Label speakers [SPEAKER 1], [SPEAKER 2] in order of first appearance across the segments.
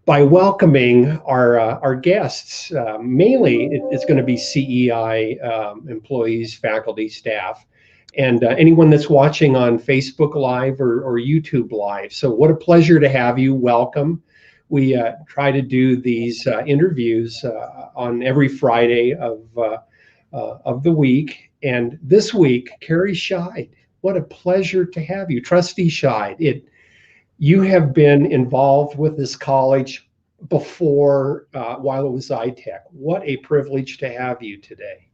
[SPEAKER 1] by welcoming our guests. Mainly, it's going to be CEI employees, faculty, staff, and anyone that's watching on Facebook Live or YouTube Live. So what a pleasure to have you. Welcome. We try to do these interviews on every Friday of the week. And this week, Carrie Scheid, what a pleasure to have you. Trustee Scheid, you have been involved with this college before, while it was ITech. What a privilege to have you today.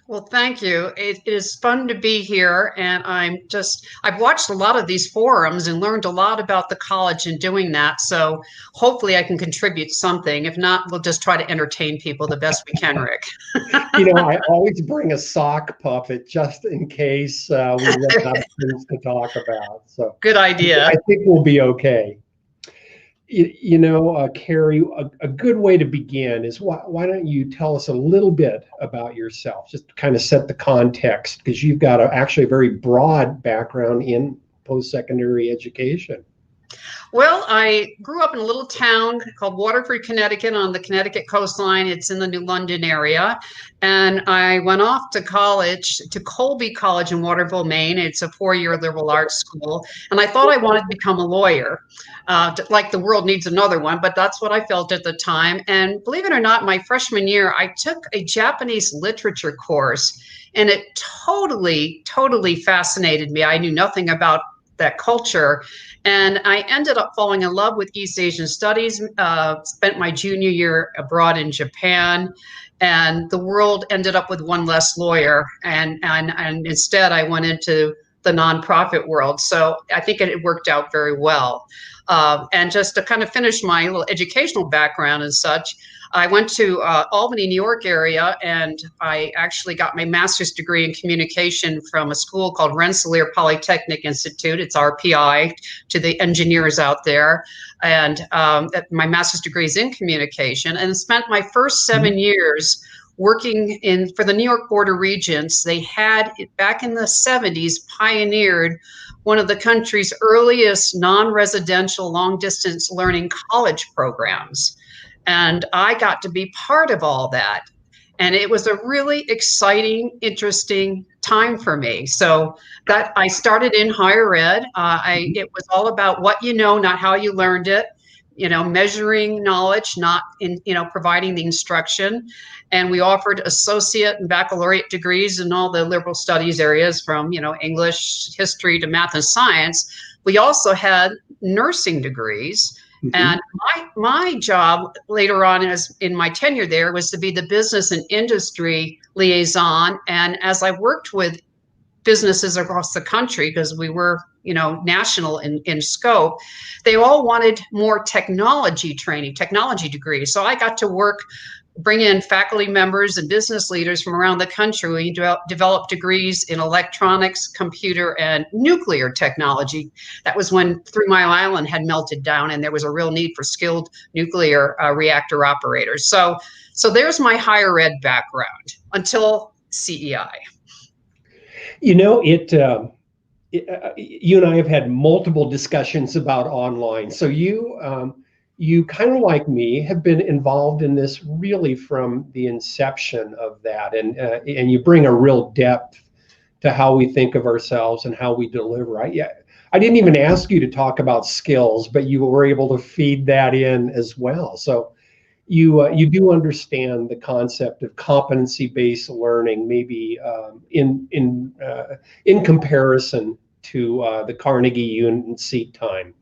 [SPEAKER 2] Well, thank you. It is fun to be here. And I've watched a lot of these forums and learned a lot about the college in doing that. So hopefully I can contribute something. If not, we'll just try to entertain people the best we can, Rick.
[SPEAKER 1] I always bring a sock puppet just in case we run out of things to talk about. So
[SPEAKER 2] good idea.
[SPEAKER 1] I think we'll be okay. Carrie, a good way to begin is why don't you tell us a little bit about yourself, just to kind of set the context, because you've got actually a very broad background in post-secondary education.
[SPEAKER 2] Well, I grew up in a little town called Waterford, Connecticut, on the Connecticut coastline. It's in the New London area. And I went off to college, to Colby College in Waterville, Maine. It's a 4-year liberal arts school. And I thought I wanted to become a lawyer, like the world needs another one, but that's what I felt at the time. And believe it or not, my freshman year, I took a Japanese literature course, and it totally, totally fascinated me. I knew nothing about that culture. And I ended up falling in love with East Asian studies, spent my junior year abroad in Japan, and the world ended up with one less lawyer. And instead I went into the nonprofit world. So I think it worked out very well. And just to kind of finish my little educational background and such, I went to Albany, New York area, and I actually got my master's degree in communication from a school called Rensselaer Polytechnic Institute. It's RPI to the engineers out there. And my master's degree is in communication, and spent my first 7 years working for the New York Board of Regents. They had, back in the 70s, pioneered one of the country's earliest non-residential long-distance learning college programs. And I got to be part of all that. And it was a really exciting, interesting time for me. So that I started in higher ed. It was all about what you know, not how you learned it, measuring knowledge, not providing the instruction. And we offered associate and baccalaureate degrees in all the liberal studies areas, from, English, history to math and science. We also had nursing degrees. Mm-hmm. And my job later on, as in my tenure there, was to be the business and industry liaison. And as I worked with businesses across the country, because we were, national in scope, they all wanted more technology training, technology degrees. So I got to bring in faculty members and business leaders from around the country. We developed degrees in electronics, computer, and nuclear technology. That was when 3 Mile Island had melted down, and there was a real need for skilled nuclear reactor operators. So there's my higher ed background until CEI.
[SPEAKER 1] You and I have had multiple discussions about online. So you kind of like me have been involved in this really from the inception of that, and you bring a real depth to how we think of ourselves and how we deliver. I didn't even ask you to talk about skills, but you were able to feed that in as well. So you do understand the concept of competency-based learning, maybe in comparison to the Carnegie unit seat time.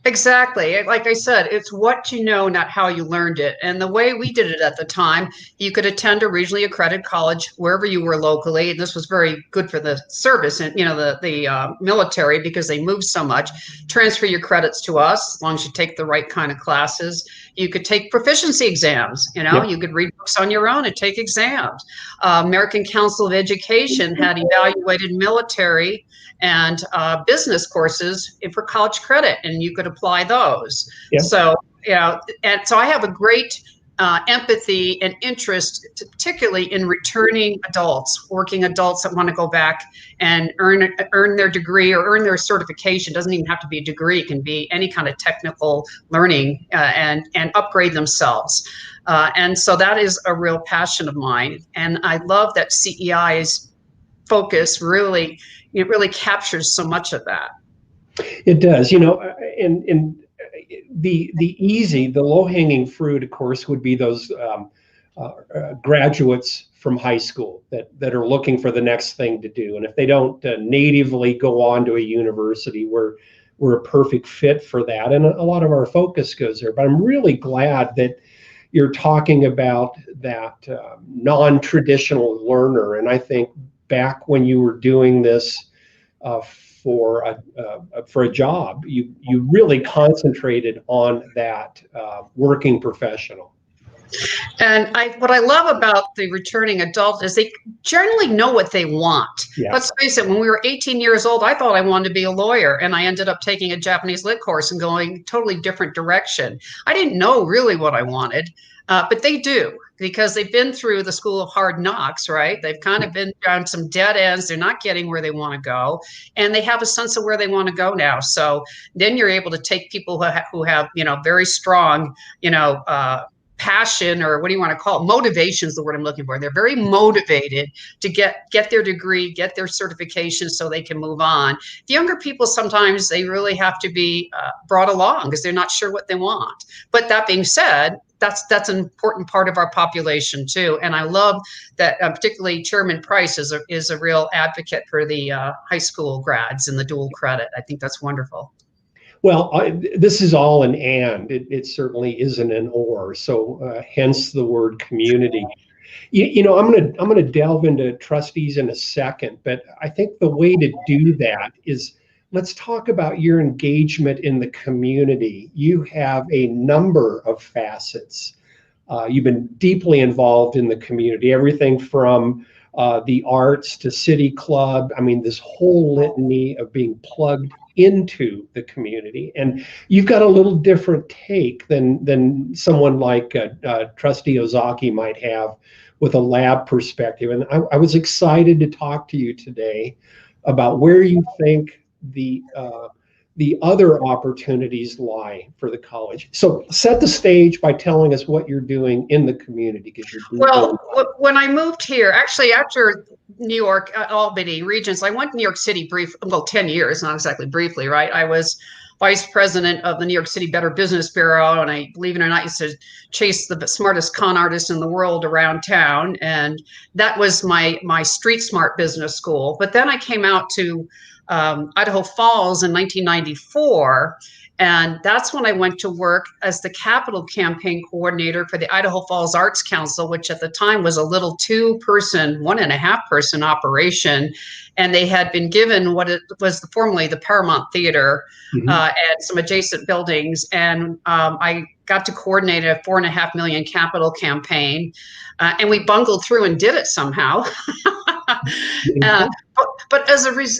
[SPEAKER 2] Exactly. Like I said, it's what you know, not how you learned it. And the way we did it at the time, you could attend a regionally accredited college wherever you were locally. And this was very good for the service and, the military, because they moved so much. Transfer your credits to us as long as you take the right kind of classes. You could take proficiency exams. You could read books on your own and take exams. American Council of Education had evaluated military and business courses for college credit, and you could apply those. Yeah. So, and so I have a great empathy and interest, particularly in returning adults, working adults that want to go back and earn their degree or earn their certification. Doesn't even have to be a degree; it can be any kind of technical learning, and upgrade themselves. And so that is a real passion of mine. And I love that CEI's focus really captures so much of that.
[SPEAKER 1] It does, and the low-hanging fruit, of course, would be those graduates from high school that are looking for the next thing to do. And if they don't natively go on to a university, we're a perfect fit for that. And a lot of our focus goes there. But I'm really glad that you're talking about that non-traditional learner. And I think back when you were doing this for a job, you really concentrated on that working professional.
[SPEAKER 2] And what I love about the returning adult is they generally know what they want. Yeah. Let's face it, when we were 18 years old, I thought I wanted to be a lawyer, and I ended up taking a Japanese lit course and going totally different direction. I didn't know really what I wanted, but they do, because they've been through the school of hard knocks, right? They've kind of been down some dead ends. They're not getting where they want to go, and they have a sense of where they want to go now. So then you're able to take people who have very strong, passion, or what do you want to call it? Motivation is the word I'm looking for. They're very motivated to get their degree, get their certification so they can move on. The younger people, sometimes they really have to be brought along because they're not sure what they want. But that being said, that's an important part of our population too. And I love that particularly Chairman Price is a real advocate for the high school grads and the dual credit. I think that's wonderful.
[SPEAKER 1] Well, this is all an and. It certainly isn't an or. So hence the word community. I'm gonna delve into trustees in a second, but I think the way to do that is, let's talk about your engagement in the community. You have a number of facets. You've been deeply involved in the community, everything from the arts to City Club. I mean, this whole litany of being plugged into the community. And you've got a little different take than someone like Trustee Ozaki might have with a lab perspective. And I was excited to talk to you today about where you think the other opportunities lie for the college. So set the stage by telling us what you're doing in the community.
[SPEAKER 2] Well, when I moved here, actually after New York, Albany, Regents, I went to New York City 10 years, not exactly briefly, right? I was vice president of the New York City Better Business Bureau, and I, believe it or not, used to chase the smartest con artists in the world around town, and that was my street smart business school. But then I came out to Idaho Falls in 1994, and that's when I went to work as the capital campaign coordinator for the Idaho Falls Arts Council, which at the time was a little 1.5 person operation. And they had been given what it was formerly the Paramount Theater, and some adjacent buildings. And I got to coordinate a $4.5 million capital campaign, and we bungled through and did it somehow. But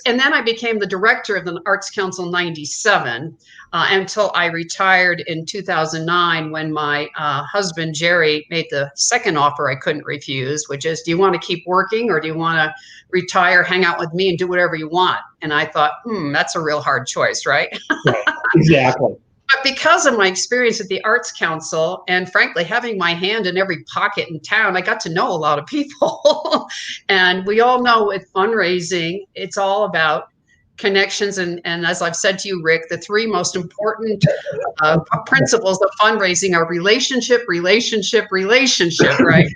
[SPEAKER 2] and then I became the director of the Arts Council in '97 until I retired in 2009, when my husband Jerry made the second offer I couldn't refuse, which is, do you want to keep working, or do you want to retire, hang out with me, and do whatever you want? And I thought, that's a real hard choice, right?
[SPEAKER 1] Right. Exactly.
[SPEAKER 2] But because of my experience at the Arts Council, and frankly, having my hand in every pocket in town, I got to know a lot of people. And we all know with fundraising, it's all about connections. And as I've said to you, Rick, the three most important principles of fundraising are relationship, relationship, relationship, right?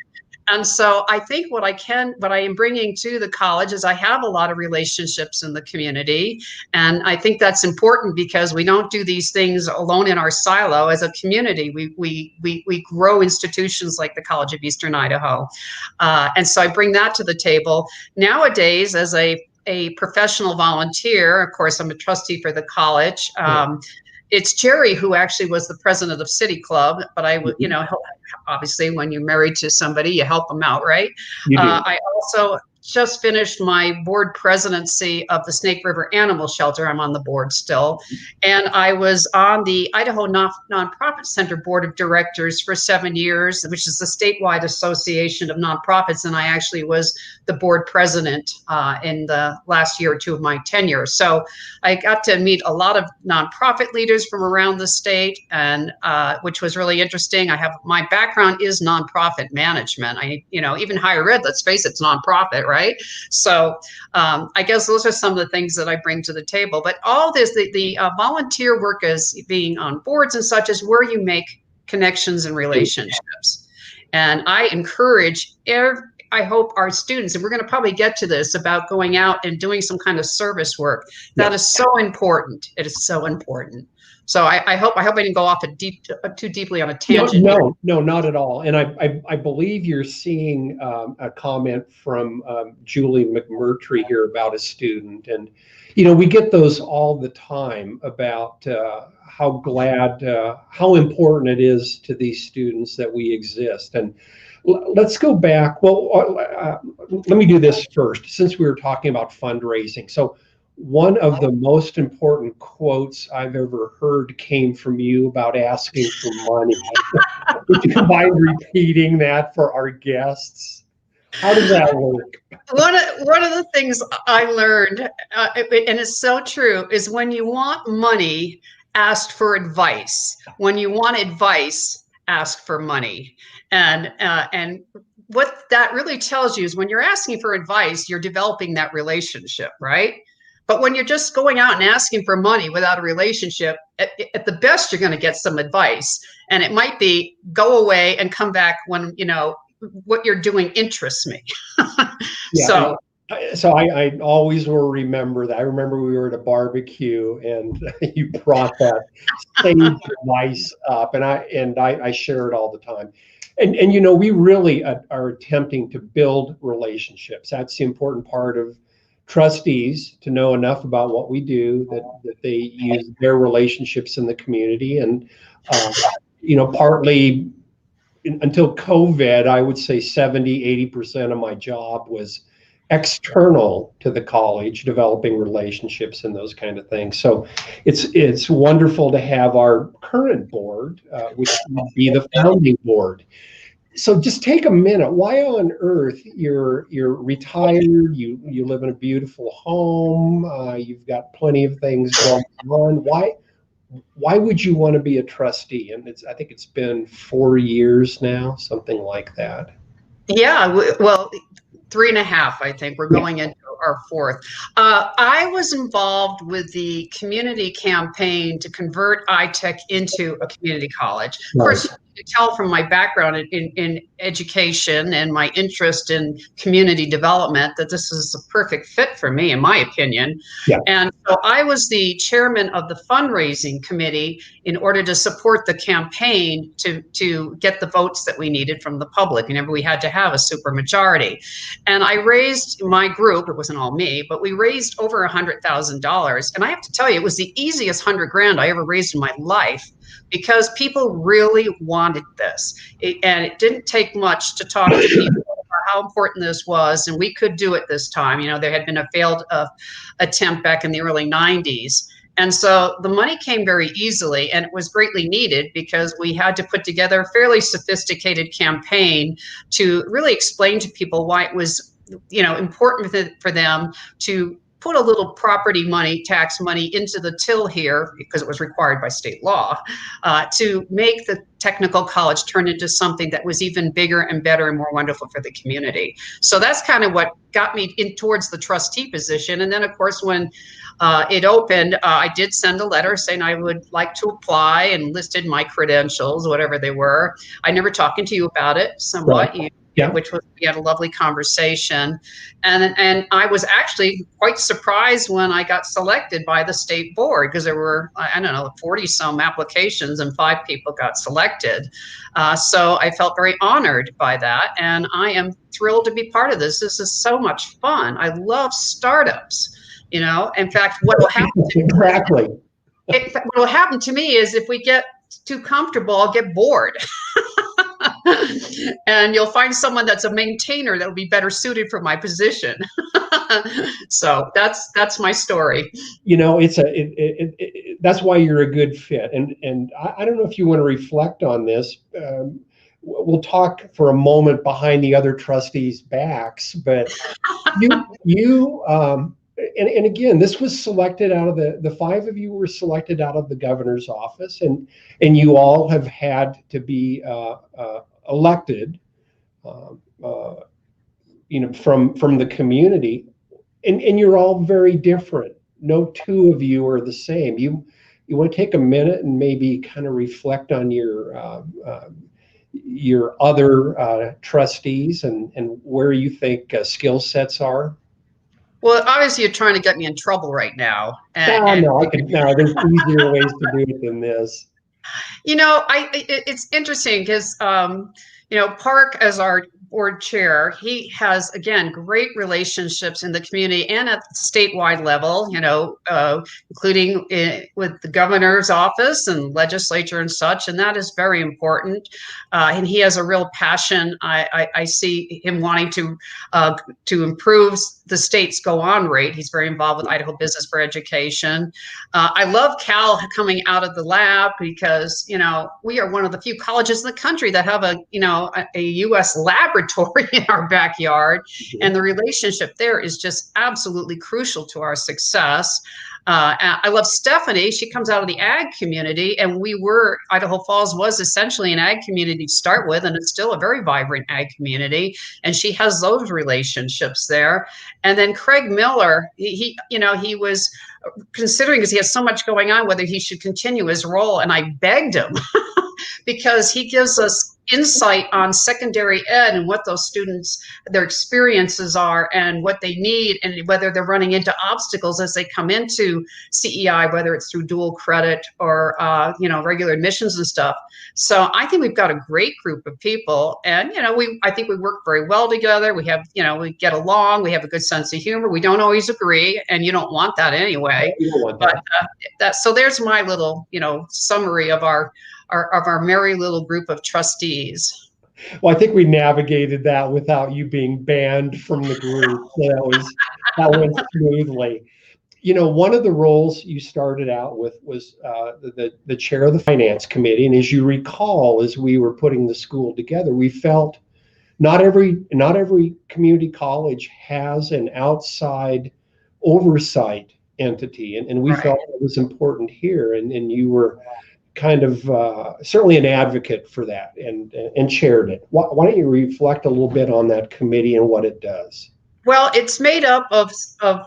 [SPEAKER 2] And so I think what I am bringing to the college is I have a lot of relationships in the community. And I think that's important, because we don't do these things alone in our silo. As a community, we grow institutions like the College of Eastern Idaho. And so I bring that to the table. Nowadays, as a professional volunteer, of course, I'm a trustee for the college. It's Jerry who actually was the president of City Club, but I would, obviously when you're married to somebody, you help them out, right? I also just finished my board presidency of the Snake River Animal Shelter. I'm on the board still. And I was on the Idaho Nonprofit Center Board of Directors for 7 years, which is the statewide association of nonprofits. And I actually was the board president in the last year or two of my tenure. So I got to meet a lot of nonprofit leaders from around the state, and which was really interesting. My background is nonprofit management. Even higher ed, let's face it, it's nonprofit, right? So I guess those are some of the things that I bring to the table. But all this, the volunteer work as being on boards and such, is where you make connections and relationships. And I encourage I hope our students, and we're going to probably get to this about going out and doing some kind of service work. That is so important. It is so important. So I hope I didn't go off too deeply on a tangent.
[SPEAKER 1] No, not at all. And I believe you're seeing a comment from Julie McMurtry here about a student, and we get those all the time about how important it is to these students that we exist. And let's go back. Well, let me do this first, since we were talking about fundraising. So one of the most important quotes I've ever heard came from you about asking for money. Would you mind repeating that for our guests? How does that work?
[SPEAKER 2] One of the things I learned, and it's so true, is when you want money, ask for advice. When you want advice, ask for money. And what that really tells you is when you're asking for advice, you're developing that relationship, right? But when you're just going out and asking for money without a relationship, at the best, you're going to get some advice. And it might be go away and come back when, what you're doing interests me.
[SPEAKER 1] Yeah, so I always will remember that. I remember we were at a barbecue and you brought that sage advice up, and I share it all the time. And we really are attempting to build relationships. That's the important part of trustees, to know enough about what we do that they use their relationships in the community. And partly until COVID, I would say 70-80% of my job was external to the college, developing relationships and those kind of things. So it's wonderful to have our current board, which will be the founding board. So just take a minute. Why on earth you're retired? You live in a beautiful home. You've got plenty of things going on. Why would you want to be a trustee? And I think it's been 4 years now, something like that.
[SPEAKER 2] Yeah, well, 3.5, I think. We're going into our 4th. I was involved with the community campaign to convert iTech into a community college. Of course, you can tell from my background in education and my interest in community development that this is a perfect fit for me, in my opinion. Yeah. And so I was the chairman of the fundraising committee in order to support the campaign to get the votes that we needed from the public. Whenever we had to have a supermajority. And I raised my group, it wasn't all me, but we raised over $100,000. And I have to tell you, it was the easiest $100,000 I ever raised in my life, because people really wanted this. And it didn't take much to talk to people about how important this was, and we could do it this time. There had been a failed attempt back in the early 90s. And so the money came very easily, and it was greatly needed because we had to put together a fairly sophisticated campaign to really explain to people why it was, important for them to put a little property money, tax money into the till here, because it was required by state law, to make the technical college turn into something that was even bigger and better and more wonderful for the community. So that's kind of what got me in towards the trustee position. And then, of course, when it opened, I did send a letter saying I would like to apply and listed my credentials, whatever they were. I never talking to you about it, somewhat. Right. Yeah. We had a lovely conversation, and I was actually quite surprised when I got selected by the state board, because there were, 40 some applications and 5 people got selected. So I felt very honored by that, and I am thrilled to be part of this. This is so much fun. I love startups. In fact, what will happen what will happen to me is if we get too comfortable, I'll get bored. And you'll find someone that's a maintainer that will be better suited for my position. So that's my story.
[SPEAKER 1] You know, that's why you're a good fit. And I don't know if you want to reflect on this. We'll talk for a moment behind the other trustees' backs, but and again, this was selected out of the five of you were selected out of the governor's office, and you all have had to be elected, from the community, and you're all very different. No two of you are the same. You want to take a minute and maybe kind of reflect on your other trustees and where you think skill sets are.
[SPEAKER 2] Well, obviously, you're trying to get me in trouble right now.
[SPEAKER 1] No, there's easier ways to do it than this.
[SPEAKER 2] It's interesting because, Park, as our board chair, he has, again, great relationships in the community and at the statewide level, including with the governor's office and legislature and such. And that is very important. And he has a real passion. I see him wanting to improve the state's go-on rate. He's very involved with Idaho Business for Education. I love Cal coming out of the lab because, we are one of the few colleges in the country that have a U.S. laboratory in our backyard. Mm-hmm. And the relationship there is just absolutely crucial to our success. I love Stephanie. She comes out of the ag community, and Idaho Falls was essentially an ag community to start with, and it's still a very vibrant ag community. And she has those relationships there. And then Craig Miller, he was considering, because he has so much going on, whether he should continue his role. And I begged him because he gives us insight on secondary ed and what those students, their experiences are and what they need, and whether they're running into obstacles as they come into CEI, whether it's through dual credit or regular admissions and stuff. So I think we've got a great group of people, and I think we work very well together. We have we get along. We have a good sense of humor. We don't always agree, and you don't want that anyway.
[SPEAKER 1] You don't want that.
[SPEAKER 2] But so there's my little summary of our merry little group of trustees.
[SPEAKER 1] Well, I think we navigated that without you being banned from the group. So that went smoothly. One of the roles you started out with was the chair of the finance committee. And as you recall, as we were putting the school together, we felt not every community college has an outside oversight entity. And we felt it was important here. And you were kind of certainly an advocate for that and chaired it. Why don't you reflect a little bit on that committee and what it does?
[SPEAKER 2] Well, it's made up of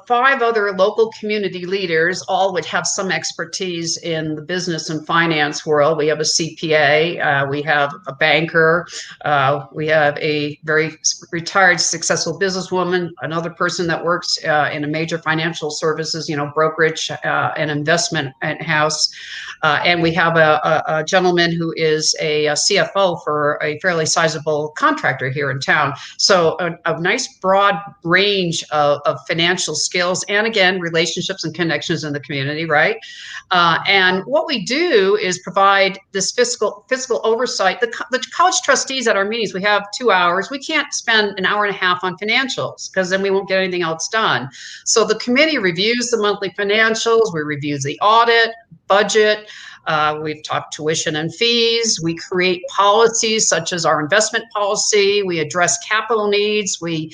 [SPEAKER 2] 5 other local community leaders. All would have some expertise in the business and finance world. We have a CPA, we have a banker, we have a very retired, successful businesswoman, another person that works in a major financial services, brokerage and investment house. And we have a gentleman who is a CFO for a fairly sizable contractor here in town. So a nice broad range of financial skills, and again, relationships and connections in the community, right? And what we do is provide this fiscal oversight. The college trustees at our meetings, we have 2 hours. We can't spend an hour and a half on financials because then we won't get anything else done. So the committee reviews the monthly financials, we review the audit, budget, we've talked tuition and fees. We create policies such as our investment policy. We address capital needs. We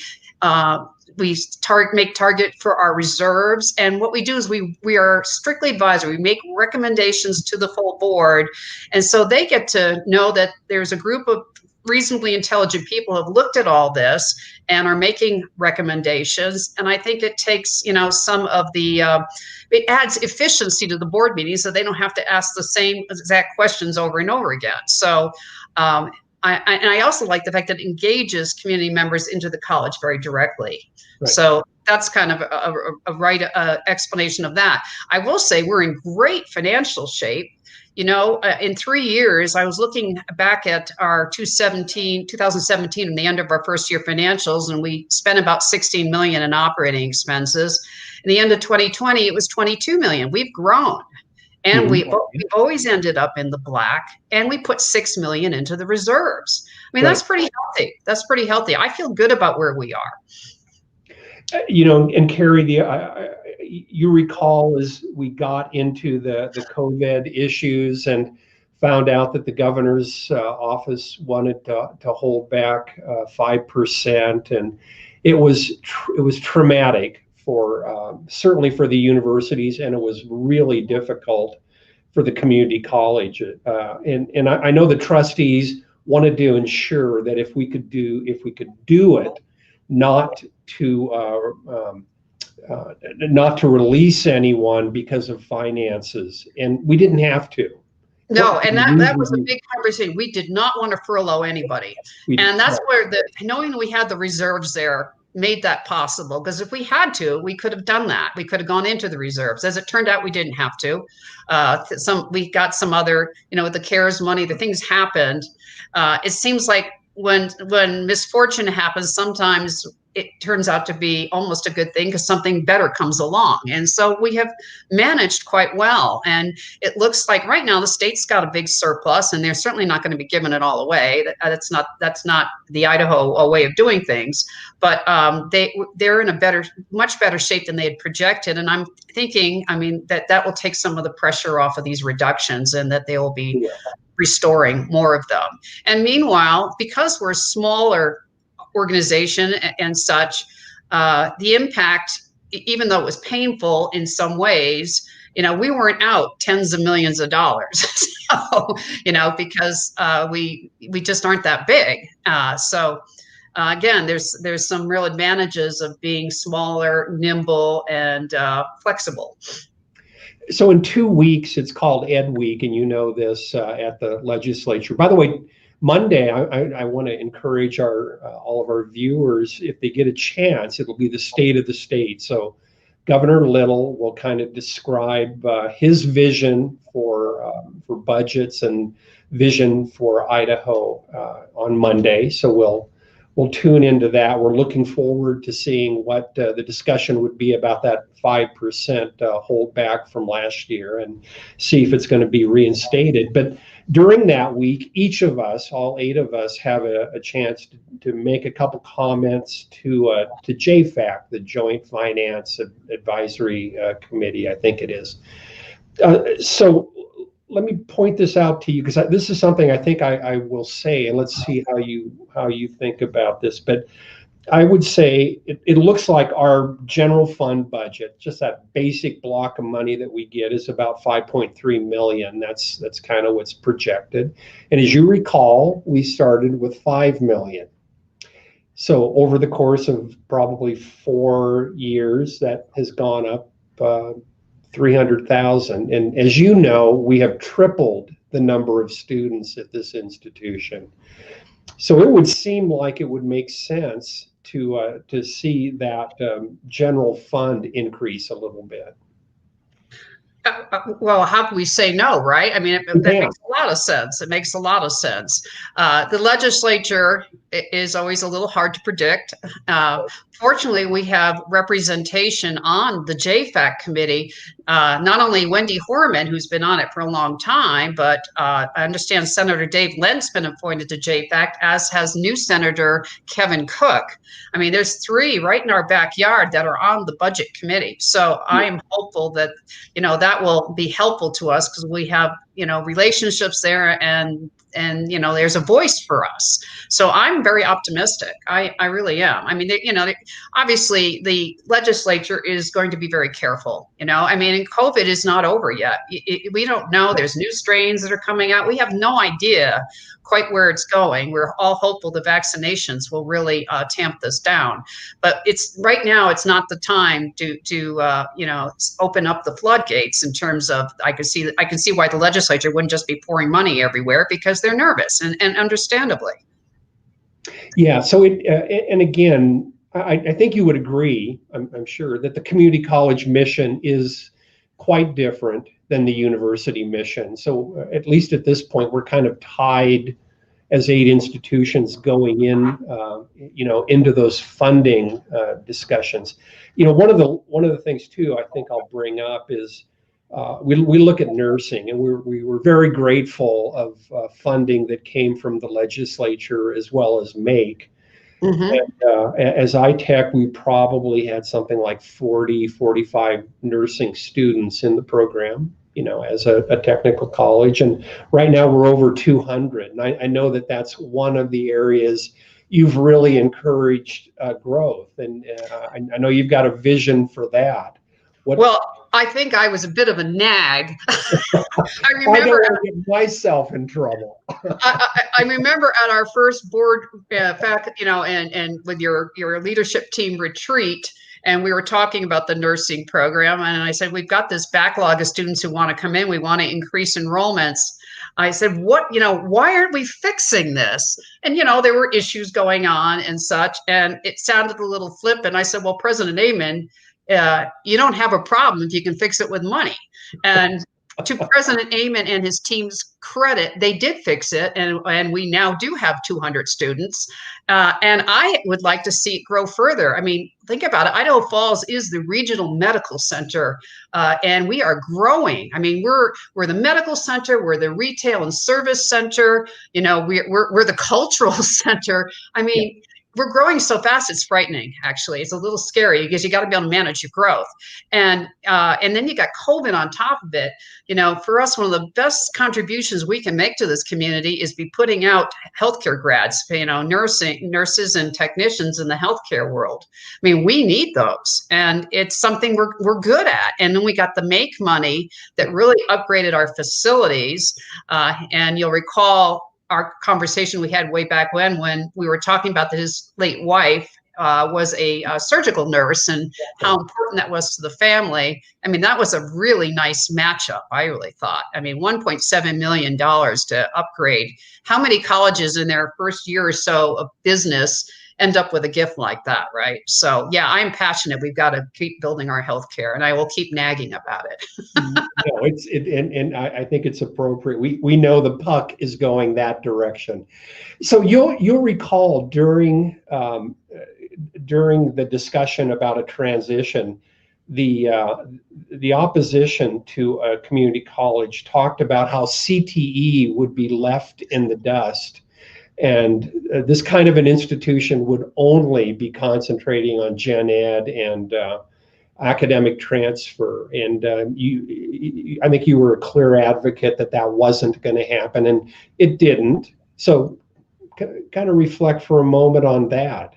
[SPEAKER 2] make target for our reserves. And what we do is we are strictly advisory. We make recommendations to the full board. And so they get to know that there's a group of reasonably intelligent people who have looked at all this and are making recommendations. And I think it takes, some of the, it adds efficiency to the board meetings so they don't have to ask the same exact questions over and over again. So, I also like the fact that it engages community members into the college very directly. Right. So that's kind of a right explanation of that. I will say we're in great financial shape. In 3 years, I was looking back at our 2017 and the end of our first year financials, and we spent about $16 million in operating expenses. In the end of 2020, it was $22 million. We've grown. And we've always ended up in the black, and we put 6 million into the reserves. I mean, that's pretty healthy. That's pretty healthy. I feel good about where we are.
[SPEAKER 1] And Carrie, you recall as we got into the COVID issues and found out that the governor's office wanted to hold back 5%, and it was traumatic for certainly for the universities, and it was really difficult for the community college. And I know the trustees wanted to ensure that if we could do it, not to release anyone because of finances, and we didn't have to.
[SPEAKER 2] No, and that was a big conversation. We did not want to furlough anybody, and that's where knowing we had the reserves there made that possible. Because if we had to, we could have done that. We could have gone into the reserves. As it turned out, we didn't have to. We got some other, with the CARES money, the things happened. It seems like when misfortune happens, sometimes it turns out to be almost a good thing because something better comes along. And so we have managed quite well. And it looks like right now the state's got a big surplus, and they're certainly not going to be giving it all away. That's not the Idaho way of doing things. But they're in a much better shape than they had projected. And I'm thinking, that will take some of the pressure off of these reductions, and that they will be restoring more of them. And meanwhile, because we're a smaller organization and such, the impact, even though it was painful in some ways, we weren't out tens of millions of dollars. So, because we just aren't that big. Again, there's some real advantages of being smaller, nimble, and flexible.
[SPEAKER 1] So in 2 weeks, it's called Ed Week, and this at the legislature. By the way, Monday, I want to encourage all of our viewers, if they get a chance, it'll be the State of the State. So Governor Little will kind of describe his vision for budgets and vision for Idaho on Monday. So we'll tune into that. We're looking forward to seeing what the discussion would be about that 5% holdback from last year, and see if it's going to be reinstated. But during that week, each of us, all 8 of us, have a chance to make a couple comments to JFAC, the Joint Finance Advisory Committee, I think it is. So let me point this out to you, because this is something I think I will say, and let's see how you think about this. But I would say it looks like our general fund budget, just that basic block of money that we get, is about 5.3 million. That's kind of what's projected. And as you recall, we started with 5 million. So over the course of probably 4 years, that has gone up 300,000. And as you know, we have tripled the number of students at this institution. So it would seem like it would make sense to see that general fund increase a little bit.
[SPEAKER 2] Well, how can we say no, right? That makes a lot of sense. It makes a lot of sense. The legislature is always a little hard to predict. Fortunately, we have representation on the JFAC committee. Not only Wendy Horman, who's been on it for a long time, but I understand Senator Dave Lent's been appointed to JFAC, as has new Senator Kevin Cook. There's 3 right in our backyard that are on the budget committee. So I am hopeful that, that will be helpful to us, because we have, relationships there, and there's a voice for us. So I'm very optimistic. I really am. Obviously the legislature is going to be very careful, and COVID is not over yet. We don't know. There's new strains that are coming out. We have no idea quite where it's going. We're all hopeful the vaccinations will really tamp this down. But right now, it's not the time to open up the floodgates in terms of, I can see why the legislature wouldn't just be pouring money everywhere, because they're nervous, and understandably.
[SPEAKER 1] Yeah. So and again, I think you would agree, I'm sure, that the community college mission is quite different than the university mission. So at least at this point, we're kind of tied as 8 institutions going in, into those funding discussions. One of the things too, I think I'll bring up is we look at nursing, and we were very grateful of funding that came from the legislature as well as MAKE.
[SPEAKER 2] Mm-hmm.
[SPEAKER 1] And as iTech, we probably had something like 40, 45 nursing students in the program, as a technical college. And right now we're over 200. And I know that that's one of the areas you've really encouraged growth. And I know you've got a vision for that.
[SPEAKER 2] Well, I think I was a bit of a nag. I
[SPEAKER 1] don't want to get myself in trouble.
[SPEAKER 2] I remember at our first board, and with your leadership team retreat, and we were talking about the nursing program, and I said, we've got this backlog of students who want to come in. We want to increase enrollments. I said, why aren't we fixing this? And, there were issues going on and such, and it sounded a little flippant. I said, well, President Aman, you don't have a problem if you can fix it with money. And to President Aman and his team's credit, they did fix it, and we now do have 200 students. And I would like to see it grow further. I mean, think about it. Idaho Falls is the regional medical center, and we are growing. I mean, we're the medical center, we're the retail and service center. We're the cultural center. I mean. Yeah. We're growing so fast, it's frightening, actually. It's a little scary because you got to be able to manage your growth. And then you got COVID on top of it. For us, one of the best contributions we can make to this community is be putting out healthcare grads, nurses and technicians in the healthcare world. I mean, we need those, and it's something we're good at. And then we got the MAKE money that really upgraded our facilities. And you'll recall our conversation we had way back when we were talking about that his late wife was a surgical nurse, and how important that was to the family. I mean, that was a really nice matchup, I really thought. I mean, $1.7 million to upgrade. How many colleges in their first year or so of business end up with a gift like that, right? So yeah, I'm passionate. We've got to keep building our healthcare, and I will keep nagging about it.
[SPEAKER 1] And I think it's appropriate. We know the puck is going that direction. So you'll recall during the discussion about a transition, the opposition to a community college talked about how CTE would be left in the dust. And this kind of an institution would only be concentrating on gen ed and academic transfer. And I think you were a clear advocate that wasn't going to happen, and it didn't. So kind of reflect for a moment on that.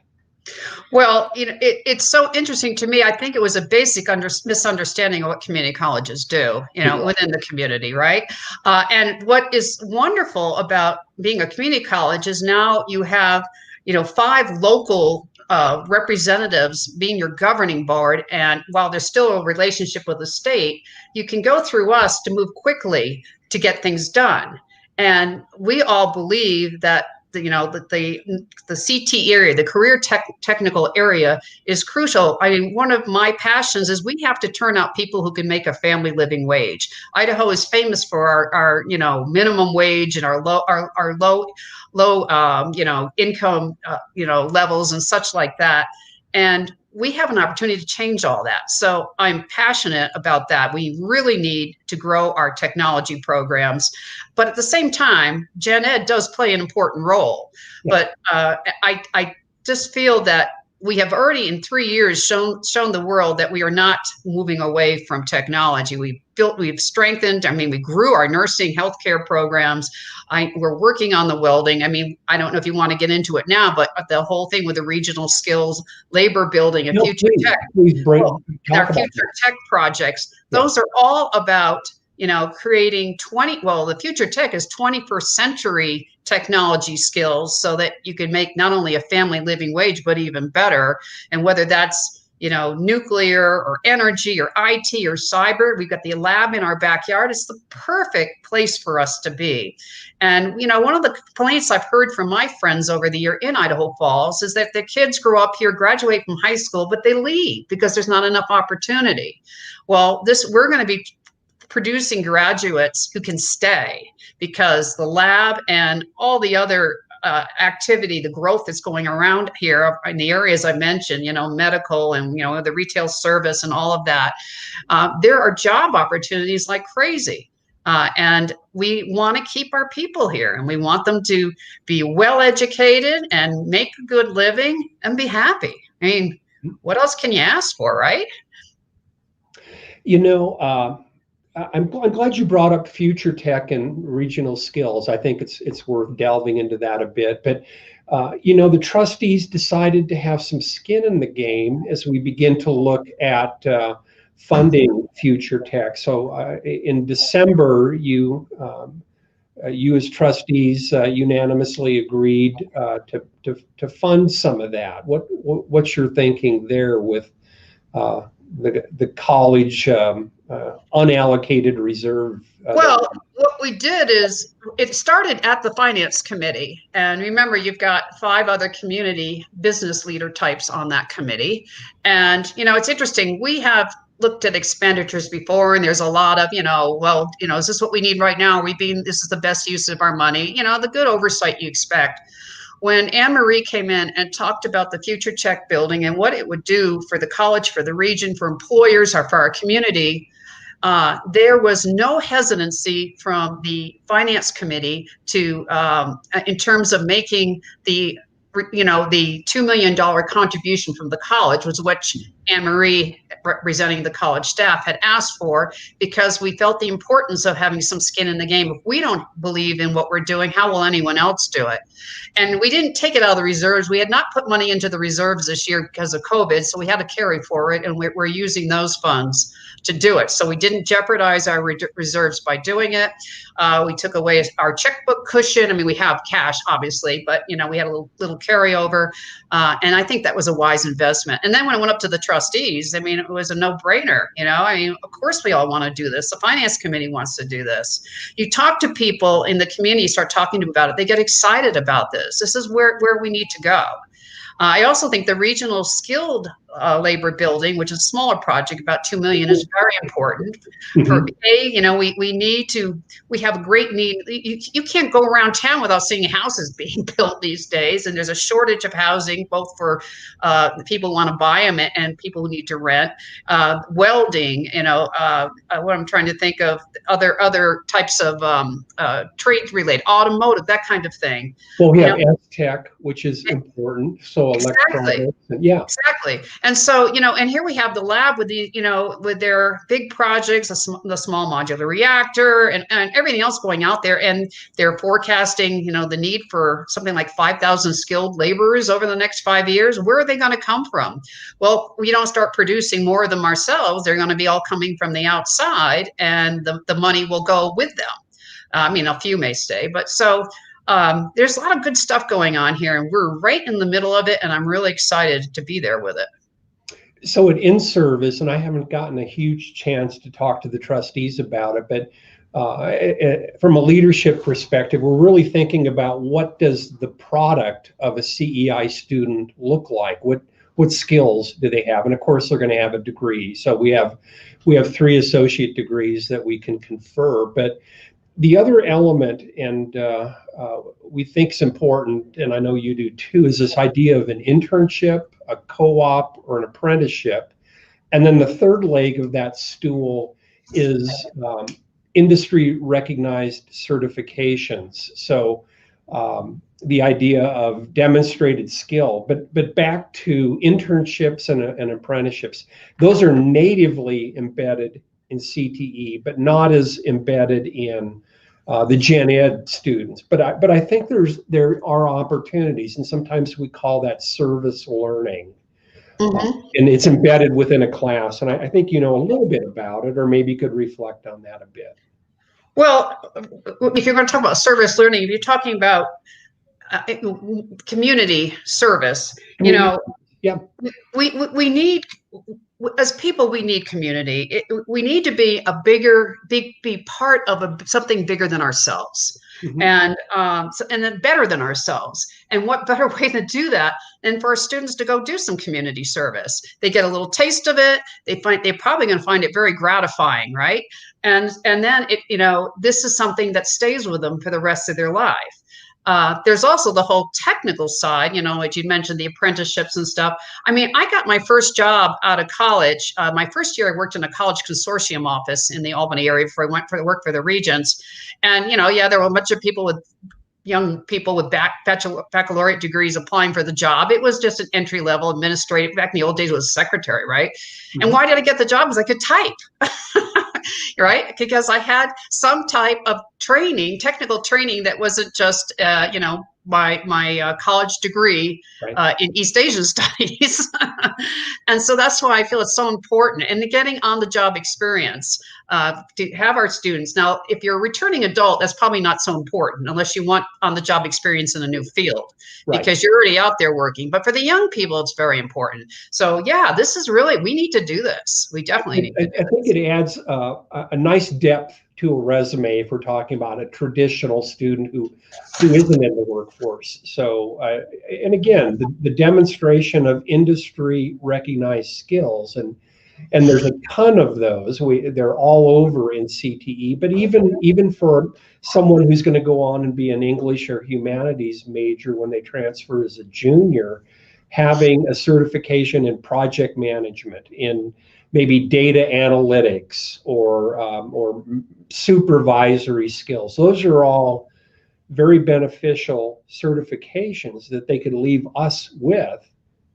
[SPEAKER 2] Well, it's so interesting to me. I think it was a basic misunderstanding of what community colleges do, within the community, right? And what is wonderful about being a community college is now you have, 5 local representatives being your governing board. And while there's still a relationship with the state, you can go through us to move quickly to get things done. And we all believe that the CT area, the career technical area, is crucial. I mean, one of my passions is we have to turn out people who can make a family living wage. Idaho is famous for our minimum wage and our low income levels and such like that. And we have an opportunity to change all that. So I'm passionate about that. We really need to grow our technology programs. But at the same time, gen ed does play an important role. Yeah. But I just feel that we have already in 3 years shown the world that we are not moving away from technology. We've strengthened, we grew our nursing healthcare programs. We're working on the welding. I mean, I don't know if you want to get into it now, but the whole thing with the regional skills, labor building, and future tech, our future tech projects, those are all about creating the future tech is 21st century technology skills so that you can make not only a family living wage, but even better. And whether that's, nuclear or energy or IT or cyber, we've got the lab in our backyard. It's the perfect place for us to be. And, one of the complaints I've heard from my friends over the year in Idaho Falls is that the kids grow up here, graduate from high school, but they leave because there's not enough opportunity. Well, we're going to be producing graduates who can stay because the lab and all the other activity, the growth that's going around here in the areas I mentioned, medical and, the retail service and all of that, there are job opportunities like crazy. And we want to keep our people here, and we want them to be well educated and make a good living and be happy. I mean, what else can you ask for, right?
[SPEAKER 1] I'm glad you brought up future tech and regional skills. I think it's worth delving into that a bit. But the trustees decided to have some skin in the game as we begin to look at funding future tech. So in December, you as trustees unanimously agreed to fund some of that. What's your thinking there with the college unallocated reserve?
[SPEAKER 2] Well, what we did is it started at the finance committee. And remember, you've got 5 other community business leader types on that committee. And, it's interesting. We have looked at expenditures before, and there's a lot of, is this what we need right now? This is the best use of our money? The good oversight you expect. When Anne Marie came in and talked about the future tech building and what it would do for the college, for the region, for employers, or for our community, there was no hesitancy from the finance committee to, in terms of making the $2 million contribution from the college, was what Anne Marie, representing the college staff, had asked for, because we felt the importance of having some skin in the game. If we don't believe in what we're doing, how will anyone else do it? And we didn't take it out of the reserves. We had not put money into the reserves this year because of COVID, so we had to carry forward, and we're using those funds to do it. So we didn't jeopardize our reserves by doing it. We took away our checkbook cushion. I mean, we have cash, obviously, but we had a little carryover, and I think that was a wise investment. And then when it went up to the trustees, I mean, it was a no-brainer. Of course we all want to do this. The finance committee wants to do this. You talk to people in the community, start talking to them about it, they get excited about this. This is where we need to go. I also think the regional skilled labor building, which is a smaller project, about $2 million, is very important. For we have a great need. You can't go around town without seeing houses being built these days, and there's a shortage of housing, both for the people who want to buy them and people who need to rent. Welding, what I'm trying to think of, other types of trade related, automotive, that kind of thing.
[SPEAKER 1] Well, we have tech, which is important. So electronics,
[SPEAKER 2] exactly. And so, and here we have the lab with with their big projects, the small modular reactor and everything else going out there. And they're forecasting, the need for something like 5,000 skilled laborers over the next 5 years. Where are they going to come from? Well, we don't start producing more of them ourselves. They're going to be all coming from the outside, and the money will go with them. A few may stay, but so there's a lot of good stuff going on here, and we're right in the middle of it, and I'm really excited to be there with it.
[SPEAKER 1] So at in-service, and I haven't gotten a huge chance to talk to the trustees about it, but from a leadership perspective, we're really thinking about what does the product of a CEI student look like? What skills do they have? And of course, they're going to have a degree. So we have 3 associate degrees that we can confer, but the other element, and we think is important, and I know you do too, is this idea of an internship, a co-op, or an apprenticeship. And then the third leg of that stool is industry recognized certifications. So the idea of demonstrated skill, but back to internships and apprenticeships. Those are natively embedded in CTE, but not as embedded in the gen ed students. But I think there are opportunities, and sometimes we call that service learning. And it's embedded within a class. And I think you know a little bit about it, or maybe you could reflect on that a bit.
[SPEAKER 2] Well, if you're going to talk about service learning, if you're talking about community service, we need, as people, we need community. We need to be be part of something bigger than ourselves, and then better than ourselves. And what better way to do that than for our students to go do some community service? They get a little taste of it. They're probably going to find it very gratifying, right? And then this is something that stays with them for the rest of their life. There's also the whole technical side, you know, as you mentioned, the apprenticeships and stuff. I mean, I got my first job out of college. My first year, I worked in a college consortium office in the Albany area before I went for work for the Regents. And, you know, yeah, there were a bunch of people with young people with baccalaureate degrees applying for the job. It was just an entry level administrative. Back in the old days, it was secretary, right? Mm-hmm. And why did I get the job? Because I could type. Right? Because I had some type of training, technical training that wasn't just, you know, my college degree in East Asian studies. And so that's why I feel it's so important. And getting on the job experience to have our students. Now, if you're a returning adult, that's probably not so important unless you want on the job experience in a new field, because you're already out there working. But for the young people, it's very important. So yeah, this is really, we need to do this. We definitely need to do this.
[SPEAKER 1] I think it adds a nice depth to a resume if we're talking about a traditional student who isn't in the workforce. So, and again, the demonstration of industry recognized skills, and there's a ton of those. They're all over in CTE, but even for someone who's going to go on and be an English or humanities major when they transfer as a junior, having a certification in project management, in maybe data analytics or supervisory skills. Those are all very beneficial certifications that they could leave us with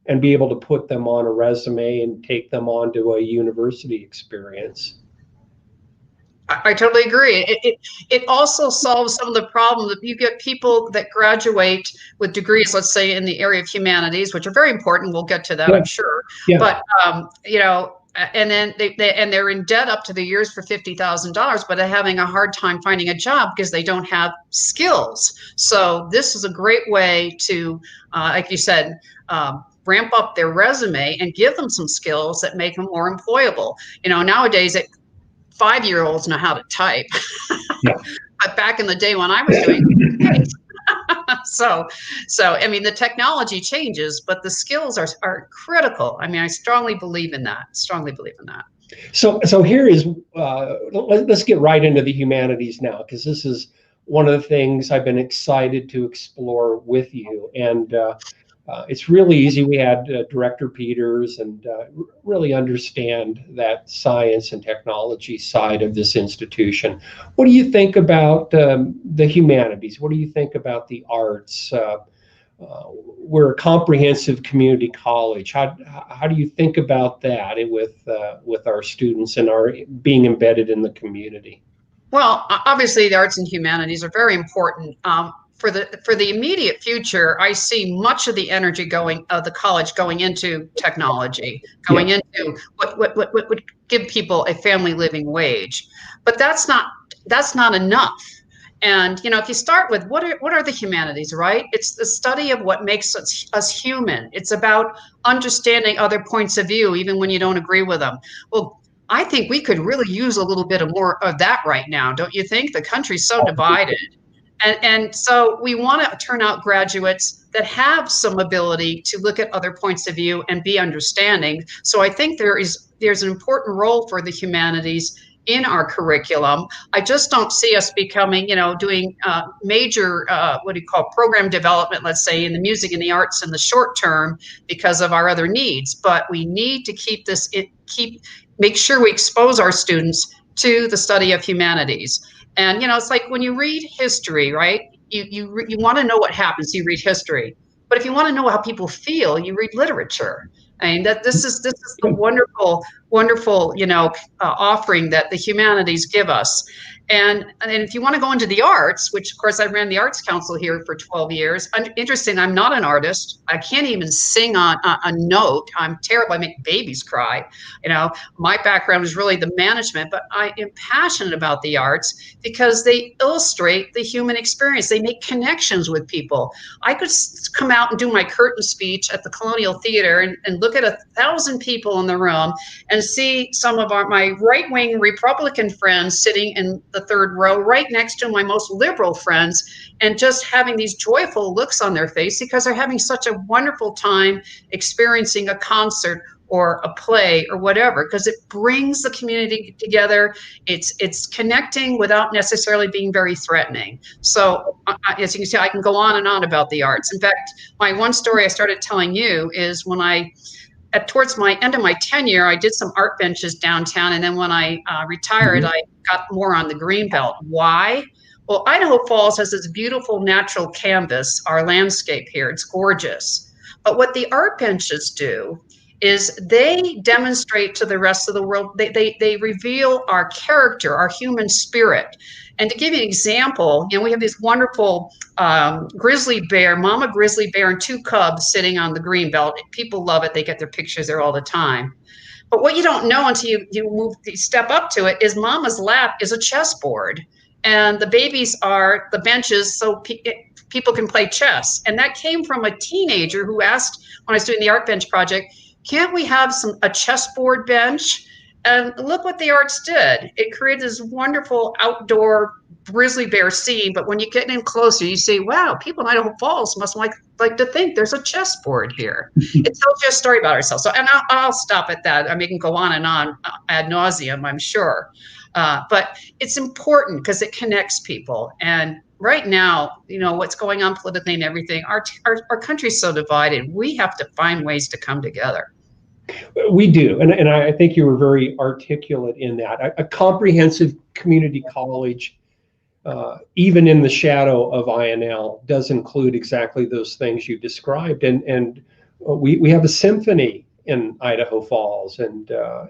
[SPEAKER 1] and be able to put them on a resume and take them on to a university experience.
[SPEAKER 2] I totally agree. It also solves some of the problem that you get people that graduate with degrees, let's say in the area of humanities, which are very important. We'll get to that, I'm sure. Yeah. But you know, and then they're in debt up to the years for $50,000, but they're having a hard time finding a job because they don't have skills. So this is a great way to, like you said, ramp up their resume and give them some skills that make them more employable. You know, nowadays 5-year-olds know how to type, but back in the day when I was doing it, so I mean, the technology changes, but the skills are critical. I mean, I strongly believe in that.
[SPEAKER 1] So here is let's get right into the humanities now, because this is one of the things I've been excited to explore with you. And it's really easy. We had Director Peters and really understand that science and technology side of this institution. What do you think about the humanities? What do you think about the arts? We're a comprehensive community college. How do you think about that with our students and our being embedded in the community?
[SPEAKER 2] Well, obviously the arts and humanities are very important. For the immediate future, I see much of the energy of the college going into technology, going into what would give people a family living wage. But that's not enough. And you know, if you start with what are the humanities, right? It's the study of what makes us human. It's about understanding other points of view, even when you don't agree with them. Well, I think we could really use a little bit more of that right now, don't you think? The country's so divided. And so we want to turn out graduates that have some ability to look at other points of view and be understanding. So I think there's an important role for the humanities in our curriculum. I just don't see us becoming, you know, doing major, program development, let's say, in the music and the arts in the short term because of our other needs. But we need to make sure we expose our students to the study of humanities. And, you know, it's like when you read history, right? You want to know what happens, you read history. But if you want to know how people feel, you read literature. I mean, this is the wonderful, you know, offering that the humanities give us. And if you want to go into the arts, which of course I ran the Arts Council here for 12 years. Interesting, I'm not an artist. I can't even sing on a note. I'm terrible. I make babies cry. You know, my background is really the management, but I am passionate about the arts because they illustrate the human experience. They make connections with people. I could come out and do my curtain speech at the Colonial Theater and look at 1,000 people in the room and see some of my right-wing Republican friends sitting in the third row right next to my most liberal friends, and just having these joyful looks on their face because they're having such a wonderful time experiencing a concert or a play or whatever, because it brings the community together. It's connecting without necessarily being very threatening. So as you can see, I can go on and on about the arts. In fact, my one story I started telling you is when towards my end of my tenure, I did some art benches downtown. And then when I retired, I got more on the Greenbelt. Why? Well, Idaho Falls has this beautiful natural canvas, our landscape here. It's gorgeous. But what the art benches do is they demonstrate to the rest of the world, they reveal our character, our human spirit. And to give you an example, we have this wonderful grizzly bear, mama grizzly bear and 2 cubs sitting on the Greenbelt. People love it. They get their pictures there all the time. But what you don't know until you step up to it is mama's lap is a chessboard. And the babies are the benches so people can play chess. And that came from a teenager who asked, when I was doing the art bench project, can't we have a chessboard bench? And look what the arts did. It created this wonderful outdoor grizzly bear scene. But when you get in closer, you see, wow, people in Idaho Falls must like to think there's a chessboard here. It tells you a story about ourselves. So, and I'll stop at that. I mean, it can go on and on ad nauseum, I'm sure. But it's important because it connects people. And right now, what's going on politically and everything, our country's so divided. We have to find ways to come together.
[SPEAKER 1] We do. And I think you were very articulate in that. A comprehensive community college, even in the shadow of INL, does include exactly those things you described. And we have a symphony in Idaho Falls, and a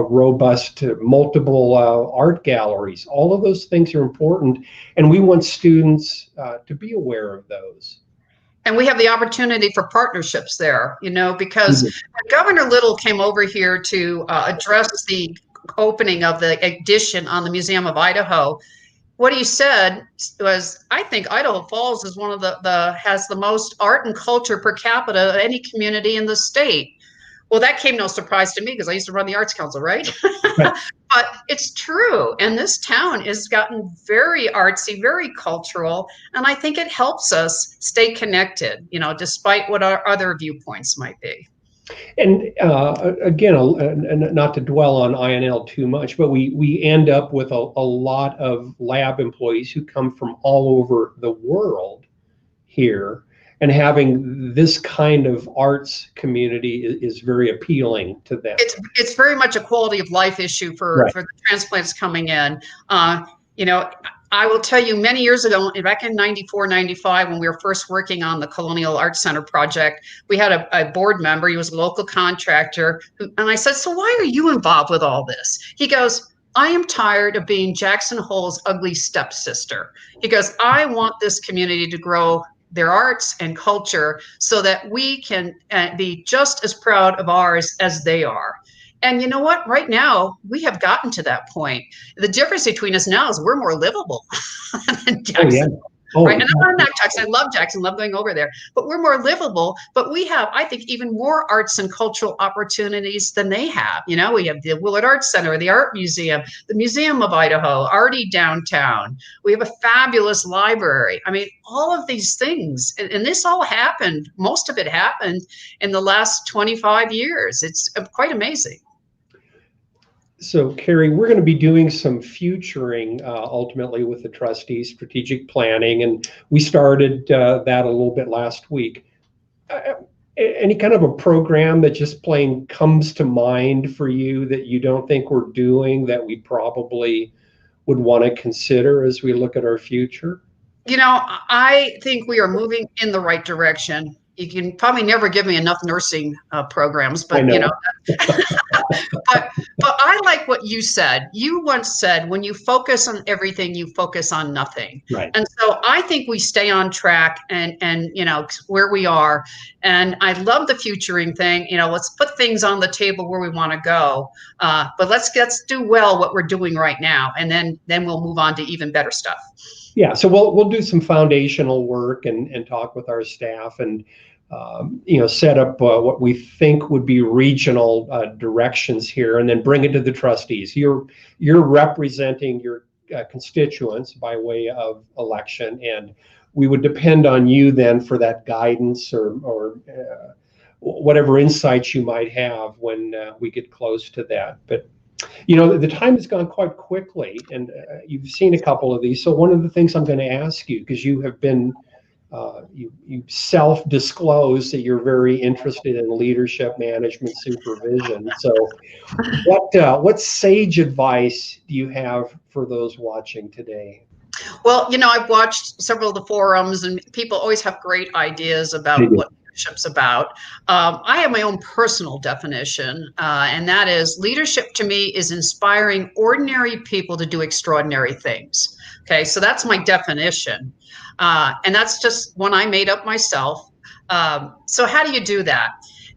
[SPEAKER 1] robust multiple art galleries. All of those things are important, and we want students to be aware of those.
[SPEAKER 2] And we have the opportunity for partnerships there, because Governor Little came over here to address the opening of the addition on the Museum of Idaho. What he said was, I think Idaho Falls is one of has the most art and culture per capita of any community in the state. Well, that came no surprise to me because I used to run the Arts Council, right? But it's true. And this town has gotten very artsy, very cultural. And I think it helps us stay connected, despite what our other viewpoints might be.
[SPEAKER 1] And again, and not to dwell on INL too much, but we end up with a lot of lab employees who come from all over the world here. And having this kind of arts community is very appealing to them.
[SPEAKER 2] It's very much a quality of life issue for the transplants coming in. I will tell you, many years ago, back in 94, 95, when we were first working on the Colonial Arts Center project, we had a board member. He was a local contractor. And I said, so why are you involved with all this? He goes, I am tired of being Jackson Hole's ugly stepsister. He goes, I want this community to grow their arts and culture so that we can be just as proud of ours as they are. And you know what? Right now, we have gotten to that point. The difference between us now is we're more livable than Jackson. Right? And I'm not Jackson. I love Jackson, love going over there. But we're more livable. But we have, I think, even more arts and cultural opportunities than they have. We have the Willard Arts Center, the Art Museum, the Museum of Idaho, Arty downtown. We have a fabulous library. I mean, all of these things. And this all happened, most of it happened in the last 25 years. It's quite amazing.
[SPEAKER 1] So, Carrie, we're going to be doing some futuring ultimately with the trustees, strategic planning, and we started that a little bit last week. Any kind of a program that just plain comes to mind for you that you don't think we're doing that we probably would want to consider as we look at our future?
[SPEAKER 2] I think we are moving in the right direction. You can probably never give me enough nursing programs, but but I like what you said. You once said, when you focus on everything, you focus on nothing.
[SPEAKER 1] Right.
[SPEAKER 2] And so I think we stay on track and where we are. And I love the futuring thing. Let's put things on the table where we want to go. But let's do well what we're doing right now, and then we'll move on to even better stuff.
[SPEAKER 1] Yeah, so we'll do some foundational work and talk with our staff and set up what we think would be regional directions here, and then bring it to the trustees. You're representing your constituents by way of election, and we would depend on you then for that guidance or whatever insights you might have when we get close to that. But the time has gone quite quickly, and you've seen a couple of these. So one of the things I'm going to ask you, because you have been, you self-disclose that you're very interested in leadership, management, supervision. So what sage advice do you have for those watching today?
[SPEAKER 2] Well, I've watched several of the forums, and people always have great ideas about what leadership's about. I have my own personal definition, and that is leadership to me is inspiring ordinary people to do extraordinary things. Okay, so that's my definition. And that's just one I made up myself. So how do you do that?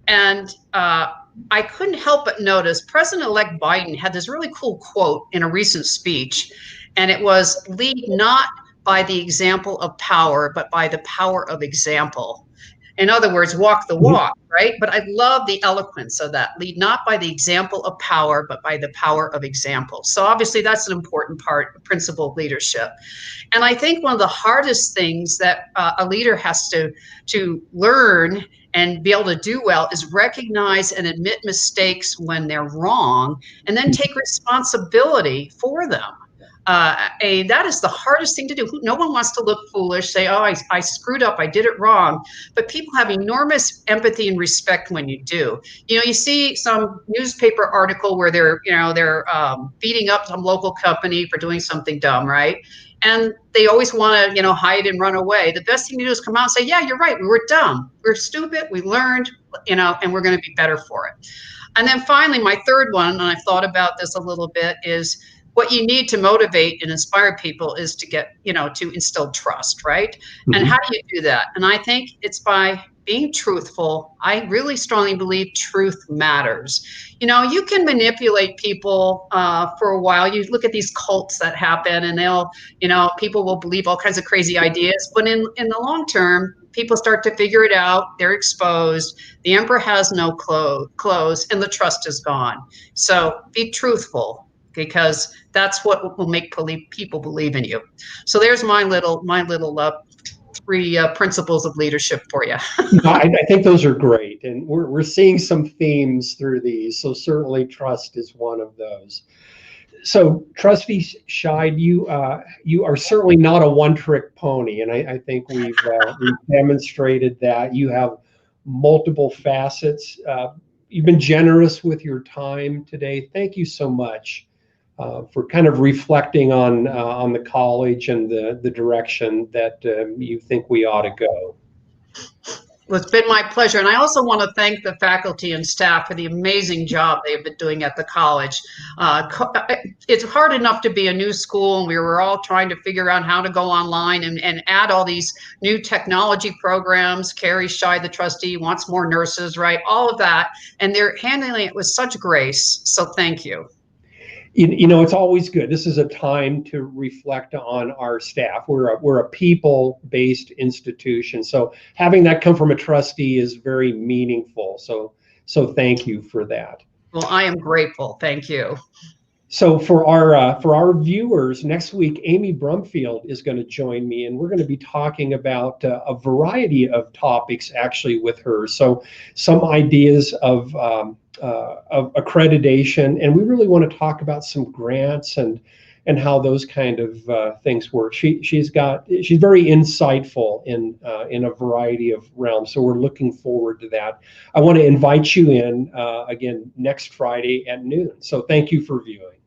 [SPEAKER 2] And I couldn't help but notice President-elect Biden had this really cool quote in a recent speech, and it was, lead not by the example of power, but by the power of example. In other words, walk the walk, right? But I love the eloquence of that. Lead not by the example of power, but by the power of example. So obviously that's an important principle of leadership. And I think one of the hardest things that a leader has to learn and be able to do well is recognize and admit mistakes when they're wrong, and then take responsibility for them. That is the hardest thing to do. No one wants to look foolish, say, oh, I screwed up, I did it wrong. But people have enormous empathy and respect when you do. You see some newspaper article where they're beating up some local company for doing something dumb, right? And they always want to, hide and run away. The best thing to do is come out and say, yeah, you're right, we were dumb, we're stupid, we learned, and we're going to be better for it. And then finally, my third one, and I've thought about this a little bit, is what you need to motivate and inspire people is to get, to instill trust, right? Mm-hmm. And how do you do that? And I think it's by being truthful. I really strongly believe truth matters. You can manipulate people for a while. You look at these cults that happen, and people will believe all kinds of crazy ideas. But in the long term, people start to figure it out. They're exposed. The emperor has no clothes, and the trust is gone. So be truthful, because that's what will make people believe in you. So there's my little 3 principles of leadership for you.
[SPEAKER 1] I think those are great, and we're seeing some themes through these. So certainly trust is one of those. So Trustee Scheid, you are certainly not a one-trick pony, and I think we've demonstrated that you have multiple facets. You've been generous with your time today. Thank you so much for kind of reflecting on the college and the direction that you think we ought to go.
[SPEAKER 2] Well, it's been my pleasure. And I also want to thank the faculty and staff for the amazing job they have been doing at the college. It's hard enough to be a new school, and we were all trying to figure out how to go online and add all these new technology programs. Carrie Scheid, the trustee, wants more nurses, right? All of that. And they're handling it with such grace. So thank you.
[SPEAKER 1] It's always good. This is a time to reflect on our staff. We're a people-based institution, so having that come from a trustee is very meaningful. So thank you for that.
[SPEAKER 2] Well, I am grateful. Thank you.
[SPEAKER 1] So for our viewers, next week, Amy Brumfield is going to join me, and we're going to be talking about a variety of topics actually with her. So some ideas of accreditation, and we really want to talk about some grants and how those kind of things work. She's very insightful in a variety of realms, so we're looking forward to that. I want to invite you in again next Friday at noon. So thank you for viewing.